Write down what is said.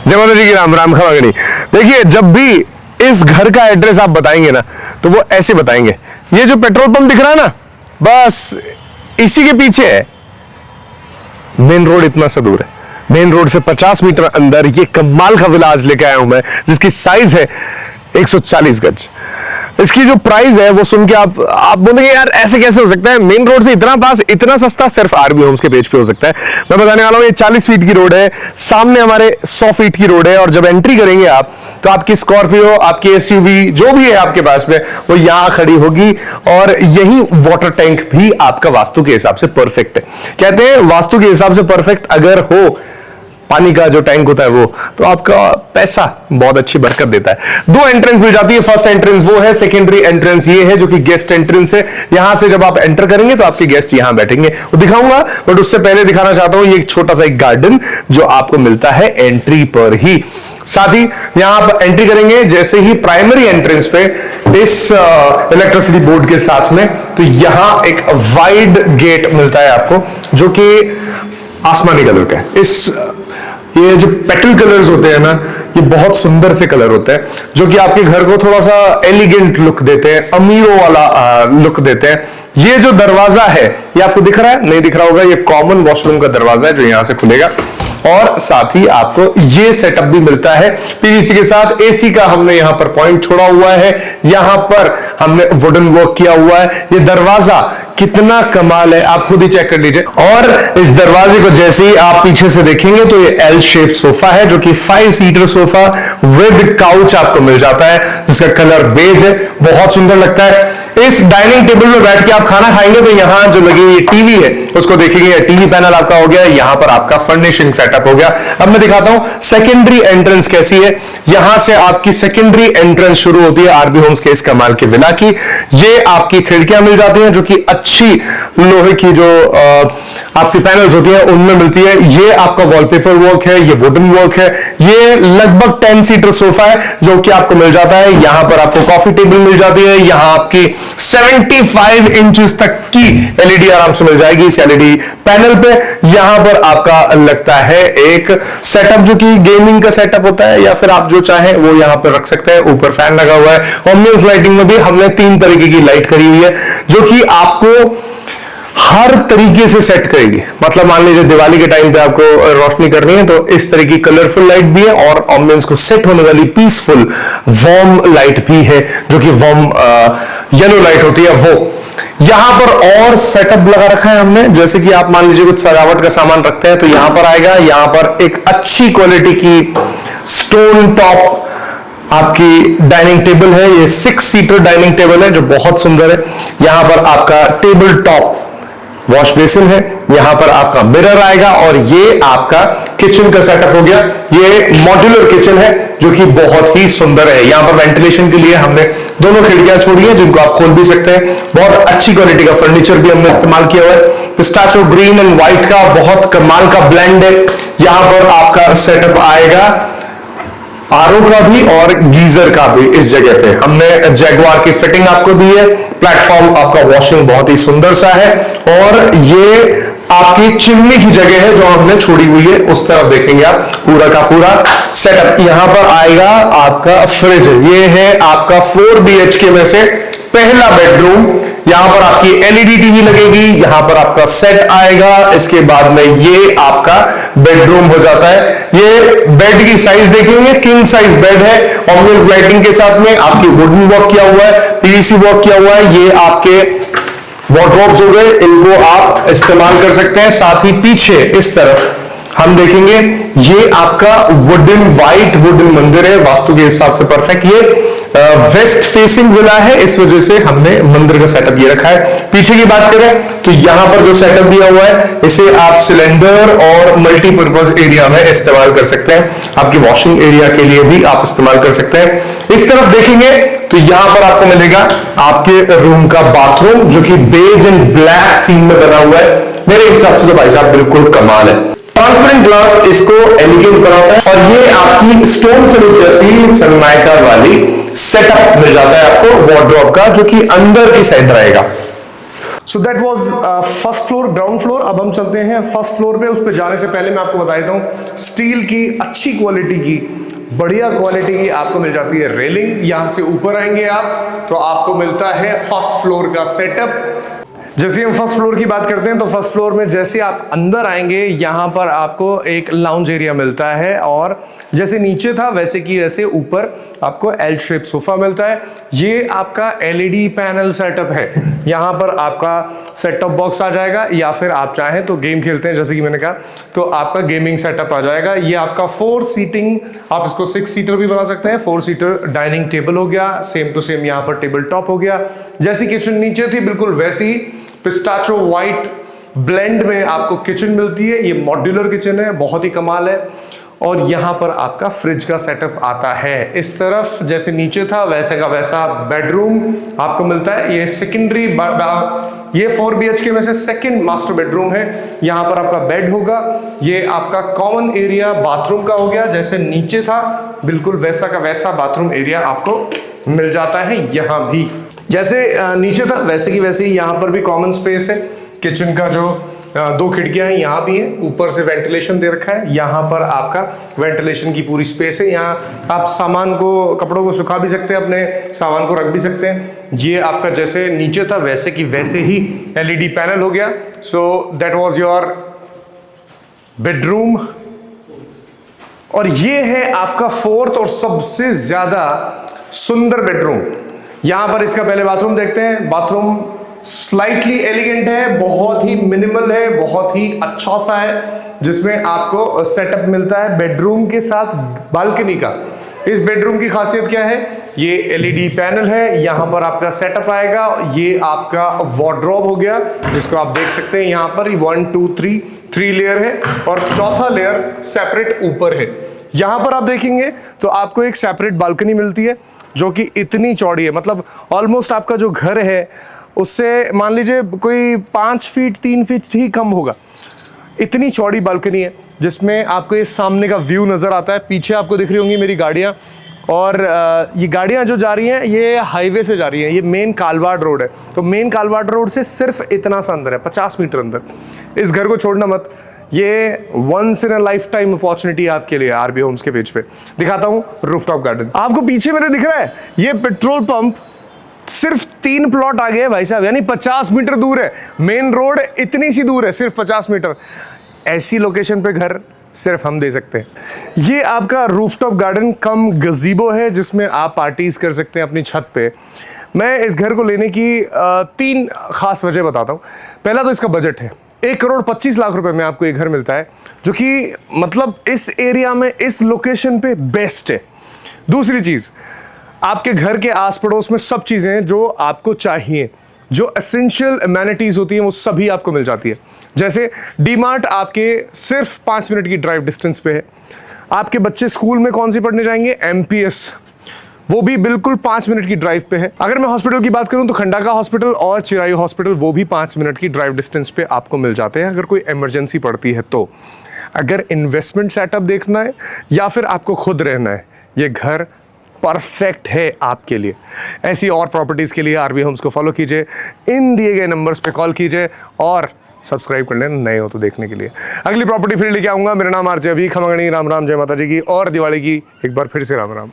जय माता जी की राम राम खमागणी। देखिए, जब भी इस घर का एड्रेस आप बताएंगे ना तो वो ऐसे बताएंगे, ये जो पेट्रोल पंप दिख रहा है ना, बस इसी के पीछे है। मेन रोड इतना सा दूर है, मेन रोड से 50 मीटर अंदर ये कमाल का विलाज लेके आया हूं मैं, जिसकी साइज है 140 गज। इसकी जो प्राइस है वो सुन के आप बोलेंगे यार ऐसे कैसे हो सकता है, मेन रोड से इतना पास, इतना सस्ता। सिर्फ आरबी होम्स के पेज पे हो सकता है। मैं बताने वाला हूं, ये 40 फीट की रोड है, सामने हमारे 100 फीट की रोड है, और जब एंट्री करेंगे आप तो आपकी स्कॉर्पियो, आपकी एसयूवी जो भी है आपके पास में, वो यहां खड़ी होगी। और यही वाटर टैंक भी आपका वास्तु के हिसाब से परफेक्ट है। कहते हैं वास्तु के हिसाब से परफेक्ट अगर हो पानी का जो टैंक होता है वो, तो आपका पैसा बहुत अच्छी बरकत देता है। दो एंट्रेंस मिल जाती है, फर्स्ट एंट्रेंस वो है, सेकेंडरी एंट्रेंस ये है जो कि गेस्ट एंट्रेंस है। यहां से जब आप एंटर करेंगे तो आपके गेस्ट यहां बैठेंगे, वो दिखाऊंगा, बट उससे पहले दिखाना चाहता हूं ये एक छोटा सा एक गार्डन जो आपको मिलता है एंट्री पर ही। साथ ही यहां आप एंट्री करेंगे जैसे ही प्राइमरी एंट्रेंस पे इस इलेक्ट्रिसिटी बोर्ड के साथ में, तो यहां एक वाइड गेट मिलता है आपको जो कि आसमानी कलर का है। ये जो पेटल कलर्स होते हैं ना, ये बहुत सुंदर से कलर होते हैं जो कि आपके घर को थोड़ा सा एलिगेंट लुक देते हैं, अमीरों वाला लुक देते हैं। ये जो दरवाजा है ये आपको दिख रहा है, नहीं दिख रहा होगा, ये कॉमन वॉशरूम का दरवाजा है जो यहां से खुलेगा। और साथ ही आपको ये सेटअप भी मिलता है पीवीसी के साथ। एसी का हमने यहां पर पॉइंट छोड़ा हुआ है, यहां पर हमने वुडन वर्क किया हुआ है। ये दरवाजा कितना कमाल है, आप खुद ही चेक कर लीजिए। और इस दरवाजे को जैसे ही आप पीछे से देखेंगे तो ये एल शेप सोफा है जो कि 5 सीटर सोफा विद काउच आपको मिल जाता है, जिसका कलर बेज है, बहुत सुंदर लगता है। इस डाइनिंग टेबल में बैठ के आप खाना खाएंगे तो यहां जो लगी हुई टीवी है उसको देखेंगे, टीवी पैनल आपका हो गया, यहां पर आपका फर्निशिंग सेटअप हो गया। अब मैं दिखाता हूं सेकेंडरी एंट्रेंस कैसी है। यहां से आपकी सेकेंडरी एंट्रेंस शुरू होती है आरबी होम्स के इस कमाल के विला की। ये आपकी खिड़कियां मिल जाती हैं जो कि अच्छी लोहे की जो आपकी पैनल्स होती है उनमें मिलती है। ये आपका वॉलपेपर वर्क है, ये वुडन वर्क है। ये लगभग 10 सीटर सोफा है जो कि आपको मिल जाता है। यहां पर आपको कॉफी टेबल मिल जाती है, यहां आपकी 75 इंचेस तक की एलईडी आराम से मिल जाएगी इस एलईडी पैनल पे। यहां पर आपका लगता है एक सेटअप जो कि गेमिंग का सेटअप होता है, या फिर आप जो चाहे वो यहां पर रख सकते हैं। ऊपर फैन लगा हुआ है। ऑम्बियंस लाइटिंग में भी हमने 3 तरीके की लाइट करी हुई है जो कि आपको हर तरीके से सेट करेगी। मतलब मान लीजिए दिवाली के टाइम पे आपको रोशनी करनी है तो इस तरह की कलरफुल लाइट भी है, और ऑम्बियंस को सेट होने वाली पीसफुल वार्म लाइट भी है जो कि वार्म येलो लाइट होती है वो। यहां पर और सेटअप लगा रखा है हमने, जैसे कि आप मान लीजिए कुछ सजावट का सामान रखते हैं तो यहां पर आएगा। यहां पर एक अच्छी क्वालिटी की स्टोन टॉप आपकी डाइनिंग टेबल है। ये 6 सीटर डाइनिंग टेबल है जो बहुत सुंदर है। यहां पर आपका टेबल टॉप वॉश बेसिन है, यहां पर आपका मिरर आएगा, और ये आपका किचन का सेटअप हो गया। ये मॉड्यूलर किचन है जो कि बहुत ही सुंदर है। यहां पर वेंटिलेशन के लिए हमने दोनों खिड़कियां छोड़ी हैं जिनको आप खोल भी सकते हैं। बहुत अच्छी क्वालिटी का फर्नीचर भी हमने इस्तेमाल किया हुआ है। पिस्ताचियो ग्रीन एंड व्हाइट का बहुत कमाल का ब्लेंड है। यहां पर आपका सेटअप आएगा आरओ का भी और गीजर का भी। इस जगह पे हमने जैगुआर की फिटिंग आपको दी है। प्लेटफॉर्म आपका वॉशिंग बहुत ही सुंदर सा है, और ये आपकी चिमनी की जगह है जो हमने छोड़ी हुई है। उस तरफ देखेंगे आप पूरा का पूरा सेटअप। यहां पर आएगा आपका फ्रिज। ये है आपका 4 BHK में से पहला बेडरूम। यहां पर आपकी एलईडी टीवी लगेगी, यहां पर आपका सेट आएगा। इसके बाद में ये आपका बेडरूम हो जाता है। ये बेड की साइज देखेंगे, किंग साइज बेड है। ऑम्बियंस लाइटिंग के साथ में आपकी वुडन वर्क किया हुआ है, पीवीसी वर्क किया हुआ है। ये आपके वार्डरोब्स हो गए, इनको आप इस्तेमाल कर सकते हैं। साथ ही पीछे इस तरफ हम देखेंगे, ये आपका वुडन व्हाइट वुडन मंदिर है, वास्तु के हिसाब से परफेक्ट। ये वेस्ट फेसिंग विला है, इस वजह से हमने मंदिर का सेटअप ये रखा है। पीछे की बात करें तो यहां पर जो सेटअप दिया हुआ है इसे आप सिलेंडर और मल्टीपर्पज एरिया में इस्तेमाल कर सकते हैं। आपकी वॉशिंग एरिया के लिए भी आप इस्तेमाल कर सकते हैं। इस तरफ देखेंगे तो यहां पर आपको मिलेगा आपके रूम का बाथरूम जो कि बेज एंड ब्लैक थीम में बना हुआ है। मेरे हिसाब से तो भाई साहब बिल्कुल कमाल है। ट्रांसपेरेंट ग्लास इसको एलिगेंट बनाता है, और ये आपकी स्टोन फिनिश जैसी सनमाइका वाली सेटअप मिल जाता है आपको वार्डरोब का, जो कि अंदर की साइड रहेगा। So that was first floor, ground floor. अब हम चलते हैं फर्स्ट फ्लोर पे। उस पर जाने से पहले मैं आपको बता देता हूँ, स्टील की अच्छी क्वालिटी की, बढ़िया क्वालिटी की आपको मिल जाती है रेलिंग। यहां से ऊपर आएंगे आप तो आपको मिलता है फर्स्ट फ्लोर का सेटअप। जैसे हम फर्स्ट फ्लोर की बात करते हैं तो फर्स्ट फ्लोर में जैसे आप अंदर आएंगे यहां पर आपको एक लाउंज एरिया मिलता है, और जैसे नीचे था वैसे की वैसे ऊपर आपको एल शेप सोफा मिलता है। ये आपका एलईडी पैनल सेटअप है। यहाँ पर आपका सेट टॉप बॉक्स आ जाएगा, या फिर आप चाहें तो गेम खेलते हैं जैसे कि मैंने कहा तो आपका गेमिंग सेटअप आ जाएगा। ये आपका 4 सीटिंग, आप इसको 6 सीटर भी बना सकते हैं। 4 सीटर डाइनिंग टेबल हो गया, सेम टू सेम यहाँ पर टेबल टॉप हो गया। जैसी किचन नीचे थी बिल्कुल वैसी पिस्ताचो व्हाइट ब्लेंड में आपको किचन मिलती है। ये मॉड्यूलर किचन है, बहुत ही कमाल है। और यहां पर आपका फ्रिज का सेटअप आता है। इस तरफ जैसे नीचे था वैसे का वैसा बेडरूम आपको मिलता है। ये सेकेंडरी, ये 4 BHK में से सेकंड मास्टर बेडरूम है। यहां पर आपका बेड होगा। ये आपका कॉमन एरिया बाथरूम का हो गया, जैसे नीचे था बिल्कुल वैसा का वैसा बाथरूम एरिया आपको मिल जाता है। यहां भी जैसे नीचे था वैसे की वैसे ही यहां पर भी कॉमन स्पेस है। किचन का जो 2 खिड़कियां हैं यहाँ भी हैं, ऊपर से वेंटिलेशन दे रखा है। यहाँ पर आपका वेंटिलेशन की पूरी स्पेस है। यहाँ आप सामान को, कपड़ों को सुखा भी सकते हैं, अपने सामान को रख भी सकते हैं। ये आपका जैसे नीचे था वैसे की वैसे ही एलईडी पैनल हो गया। So that was your bedroom. और ये है आपका 4th और सबसे ज्यादा सुंदर बेडरूम। यहां पर इसका पहले बाथरूम देखते हैं। बाथरूम स्लाइटली एलिगेंट है, बहुत ही मिनिमल है, बहुत ही अच्छा सा है, जिसमें आपको सेटअप मिलता है बेडरूम के साथ बालकनी का। इस बेडरूम की खासियत क्या है, ये एलईडी पैनल है। यहां पर आपका सेटअप आएगा। ये आपका वार्डरोब हो गया, जिसको आप देख सकते हैं यहां पर 1 2 3 लेयर है, और चौथा लेयर सेपरेट ऊपर है। यहां पर आप देखेंगे तो आपको एक सेपरेट बालकनी मिलती है, जो कि इतनी चौड़ी है, मतलब ऑलमोस्ट आपका जो घर है उससे मान लीजिए कोई 5 फीट 3 फीट ही कम होगा। इतनी चौड़ी बालकनी है, जिसमें आपको ये सामने का व्यू नजर आता है। पीछे आपको दिख रही होंगी मेरी गाड़ियां, और ये गाड़ियां जो जा रही हैं ये हाईवे से जा रही हैं। ये मेन कालवाड़ रोड है, तो मेन कालवाड़ रोड से सिर्फ इतना सा अंदर है, 50 मीटर अंदर। इस घर को छोड़ना मत, ये once in a life time opportunity आपके लिए। आरबी होम्स के पेज पे दिखाता हूं रूफटॉप गार्डन। आपको पीछे मेरे दिख रहा है ये पेट्रोल पंप, सिर्फ 3 प्लॉट आगे है भाई साहब, यानी 50 मीटर दूर है। मेन रोड इतनी सी दूर है, सिर्फ 50 मीटर। ऐसी लोकेशन पे घर सिर्फ हम दे सकते हैं। ये आपका रूफटॉप गार्डन कम गजीबो है, जिसमें आप पार्टीज कर सकते हैं अपनी छत पे। मैं इस घर को लेने की 3 खास वजह बताता हूँ। पहला तो इसका बजट है, 1,25,00,000 रुपए में आपको ये घर मिलता है, जो कि मतलब इस एरिया में इस लोकेशन पे बेस्ट है। दूसरी चीज, आपके घर के आस पड़ोस में सब चीजें जो आपको चाहिए, जो एसेंशियल एमेनिटीज होती हैं, वो सभी आपको मिल जाती है। जैसे डीमार्ट आपके सिर्फ 5 मिनट की ड्राइव डिस्टेंस पे है। आपके बच्चे स्कूल में कौन सी पढ़ने जाएंगे, एमपीएस, वो भी बिल्कुल 5 मिनट की ड्राइव पे है। अगर मैं हॉस्पिटल की बात करूं तो खंडाका हॉस्पिटल और चिरायू हॉस्पिटल, वो भी 5 मिनट की ड्राइव डिस्टेंस पे आपको मिल जाते हैं, अगर कोई इमरजेंसी पड़ती है तो। अगर इन्वेस्टमेंट सेटअप देखना है या फिर आपको खुद रहना है, ये घर परफेक्ट है आपके लिए। ऐसी और प्रॉपर्टीज के लिए आरबी होम्स को फॉलो कीजिए, इन दिए गए नंबर्स पे कॉल कीजिए, और सब्सक्राइब कर लेना नए हो तो देखने के लिए। अगली प्रॉपर्टी फिर लेके आऊंगा। मेरा नाम आरजे अभी खमगणी। राम राम, जय माता जी की, और दिवाली की एक बार फिर से राम राम।